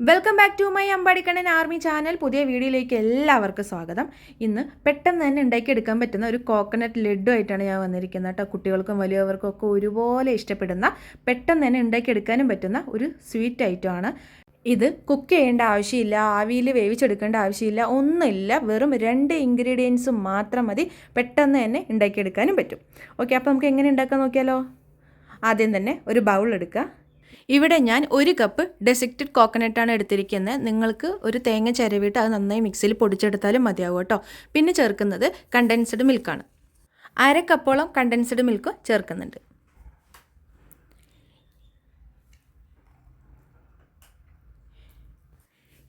Welcome back to my Ambadikannan army channel. പുതിയ വീഡിയോയിലേക്ക് എല്ലാവർക്കും സ്വാഗതം. ഇന്ന് പെട്ടെന്ന് തന്നെ ഉണ്ടാക്കിയെടുക്കാൻ പറ്റുന്ന ഒരു കോക്കനട്ട് ലഡ്ഡു ആയിട്ടാണ് ഞാൻ വന്നിരിക്കുന്നത് കേട്ടോ. കുട്ടികൾക്കും വലിയവർക്കും ഒക്കെ ഒരുപോലെ ഇഷ്ടപ്പെടുന്ന, പെട്ടെന്ന് തന്നെ ഉണ്ടാക്കിയെടുക്കാനും പറ്റുന്ന ഒരു സ്വീറ്റ് ഐറ്റമാണ് ഇത്. കുക്ക് ചെയ്യേണ്ട ആവശ്യമില്ല, ആവിയിൽ വേവിച്ചെടുക്കേണ്ട ആവശ്യമില്ല, ഒന്നുമില്ല. വെറും 2 ഇൻഗ്രീഡിയൻസും മാത്രം മതി, പെട്ടെന്ന് തന്നെ ഉണ്ടാക്കിയെടുക്കാനും പറ്റും. ഓക്കെ, അപ്പോൾ നമുക്ക് എങ്ങനെ ഉണ്ടാക്കാൻ നോക്കിയാലോ. ആദ്യം തന്നെ ഒരു ബൗൾ എടുക്കുക. ഇവിടെ ഞാൻ 1 കപ്പ് ഡെസിക്റ്റഡ് കോക്കനട്ടാണ് എടുത്തിരിക്കുന്നത്. നിങ്ങൾക്ക് ഒരു തേങ്ങ ചിരവിയിട്ട് അത് നന്നായി മിക്സിയിൽ പൊടിച്ചെടുത്താലും മതിയാവും കേട്ടോ. പിന്നെ ചേർക്കുന്നത് കണ്ടൻസ്ഡ് മിൽക്കാണ്. 1/2 കപ്പോളം കണ്ടൻസ്ഡ് മിൽക്ക് ചേർക്കുന്നുണ്ട്.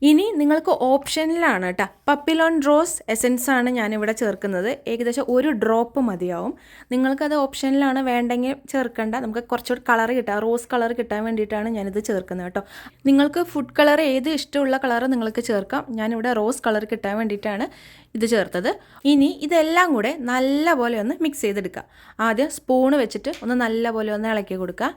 ഇനി നിങ്ങൾക്ക് ഓപ്ഷനിലാണ് കേട്ടോ. പപ്പിലോൺ റോസ് എസൻസ് ആണ് ഞാനിവിടെ ചേർക്കുന്നത്. ഏകദേശം 1 ഡ്രോപ്പ് മതിയാവും. നിങ്ങൾക്കത് ഓപ്ഷനിലാണ്, വേണ്ടെങ്കിൽ ചേർക്കേണ്ട. നമുക്ക് കുറച്ചുകൂടി കളർ കിട്ടാം, റോസ് കളർ കിട്ടാൻ വേണ്ടിയിട്ടാണ് ഞാനിത് ചേർക്കുന്നത് കേട്ടോ. നിങ്ങൾക്ക് ഫുഡ് കളർ ഏത് ഇഷ്ടമുള്ള കളർ നിങ്ങൾക്ക് ചേർക്കാം. ഞാനിവിടെ റോസ് കളർ കിട്ടാൻ വേണ്ടിയിട്ടാണ് ഇത് ചേർത്തത്. ഇനി ഇതെല്ലാം കൂടെ നല്ലപോലെ ഒന്ന് മിക്സ് ചെയ്തെടുക്കുക. ആദ്യം സ്പൂണ് വെച്ചിട്ട് ഒന്ന് നല്ലപോലെ ഒന്ന് ഇളക്കി കൊടുക്കുക.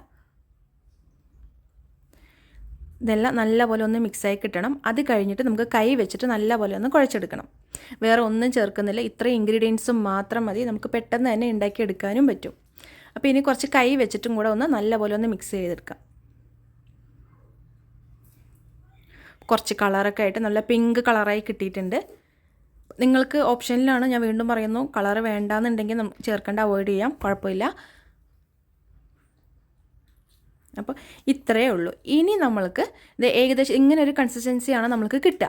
ഇതെല്ലാം നല്ലപോലെ ഒന്ന് മിക്സായി കിട്ടണം. അത് കഴിഞ്ഞിട്ട് നമുക്ക് കൈ വെച്ചിട്ട് നല്ലപോലെ ഒന്ന് കുഴച്ചെടുക്കണം. വേറെ ഒന്നും ചേർക്കുന്നില്ല, ഇത്രയും ഇൻഗ്രീഡിയൻസും മാത്രം മതി. നമുക്ക് പെട്ടെന്ന് തന്നെ ഉണ്ടാക്കിയെടുക്കാനും പറ്റും. അപ്പോൾ ഇനി കുറച്ച് കൈ വെച്ചിട്ടും കൂടെ ഒന്ന് നല്ലപോലെ ഒന്ന് മിക്സ് ചെയ്തെടുക്കാം. കുറച്ച് കളറൊക്കെ ആയിട്ട് നല്ല പിങ്ക് കളറായി കിട്ടിയിട്ടുണ്ട്. നിങ്ങൾക്ക് ഓപ്ഷനിലാണ്, ഞാൻ വീണ്ടും പറയുന്നു. കളർ വേണ്ടാന്നുണ്ടെങ്കിൽ ചേർക്കേണ്ട, അവോയ്ഡ് ചെയ്യാം, കുഴപ്പമില്ല. അപ്പോൾ ഇത്രയേ ഉള്ളൂ. ഇനി നമ്മൾക്ക് ഇത് ഏകദേശം ഇങ്ങനെ ഒരു കൺസിസ്റ്റൻസിയാണ് നമ്മൾക്ക് കിട്ടുക.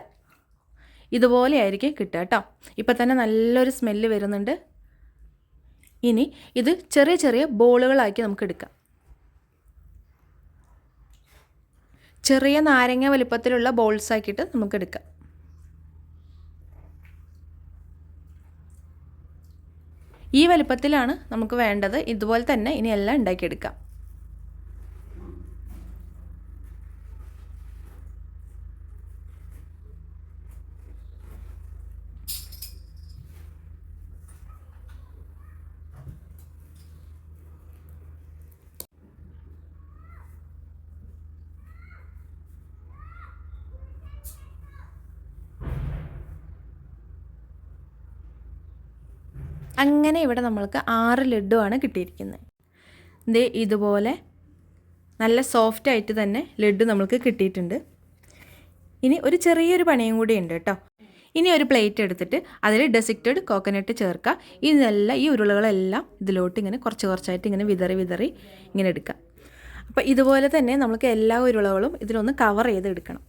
ഇതുപോലെ ആയിരിക്കും കിട്ടുക കേട്ടോ. ഇപ്പം തന്നെ നല്ലൊരു സ്മെല്ല് വരുന്നുണ്ട്. ഇനി ഇത് ചെറിയ ചെറിയ ബോളുകളാക്കി നമുക്ക് എടുക്കാം. ചെറിയ നാരങ്ങ വലിപ്പത്തിലുള്ള ബോൾസ് ആക്കിയിട്ട് നമുക്ക് എടുക്കാം. ഈ വലിപ്പത്തിലാണ് നമുക്ക് വേണ്ടത്. ഇതുപോലെ തന്നെ ഇനി എല്ലാം ഉണ്ടാക്കിയെടുക്കാം. അങ്ങനെ ഇവിടെ നമ്മൾക്ക് 6 ലഡ്ഡു ആണ് കിട്ടിയിരിക്കുന്നത്. ഇത് ഇതുപോലെ നല്ല സോഫ്റ്റ് ആയിട്ട് തന്നെ ലഡ്ഡു നമ്മൾക്ക് കിട്ടിയിട്ടുണ്ട്. ഇനി ഒരു ചെറിയൊരു പണിയും കൂടി ഉണ്ട് കേട്ടോ. ഇനി ഒരു പ്ലേറ്റ് എടുത്തിട്ട് അതിൽ ഡെസിക്റ്റഡ് കോക്കനട്ട് ചേർക്കുക. ഇതെല്ലാം, ഈ ഉരുളകളെല്ലാം ഇതിലോട്ട് ഇങ്ങനെ കുറച്ച് കുറച്ചായിട്ട് ഇങ്ങനെ വിതറി വിതറി ഇങ്ങനെ എടുക്കുക. അപ്പോൾ ഇതുപോലെ തന്നെ നമുക്ക് എല്ലാ ഉരുളകളും ഇതിലൊന്ന് കവർ ചെയ്തെടുക്കണം.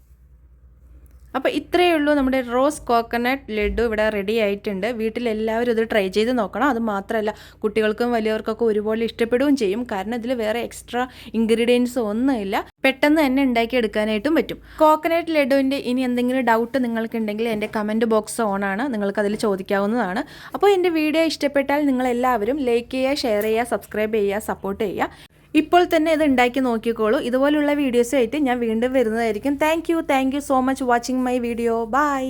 അപ്പോൾ ഇത്രയേ ഉള്ളൂ, നമ്മുടെ റോസ് കോക്കനട്ട് ലഡ്ഡു ഇവിടെ റെഡി ആയിട്ടുണ്ട്. വീട്ടിലെല്ലാവരും ഇത് ട്രൈ ചെയ്ത് നോക്കണം. അത് മാത്രമല്ല, കുട്ടികൾക്കും വലിയവർക്കൊക്കെ ഒരുപോലെ ഇഷ്ടപ്പെടുകയും ചെയ്യും. കാരണം ഇതിൽ വേറെ എക്സ്ട്രാ ഇൻഗ്രീഡിയൻസ് ഒന്നുമില്ല, പെട്ടെന്ന് തന്നെ ഉണ്ടാക്കിയെടുക്കാനായിട്ടും പറ്റും. കോക്കനട്ട് ലഡ്ഡുവിൻ്റെ ഇനി എന്തെങ്കിലും ഡൗട്ട് നിങ്ങൾക്കുണ്ടെങ്കിൽ എൻ്റെ കമൻറ്റ് ബോക്സ് ഓണാണ്, നിങ്ങൾക്കതിൽ ചോദിക്കാവുന്നതാണ്. അപ്പോൾ എൻ്റെ വീഡിയോ ഇഷ്ടപ്പെട്ടാൽ നിങ്ങളെല്ലാവരും ലൈക്ക് ചെയ്യുക, ഷെയർ ചെയ്യുക, സബ്സ്ക്രൈബ് ചെയ്യുക, സപ്പോർട്ട് ചെയ്യുക. ഇപ്പോൾ തന്നെ ഇത് ഉണ്ടാക്കി നോക്കിക്കോളൂ. ഇതുപോലുള്ള വീഡിയോസായിട്ട് ഞാൻ വീണ്ടും വരുന്നതായിരിക്കും. Thank you so much watching my video. By.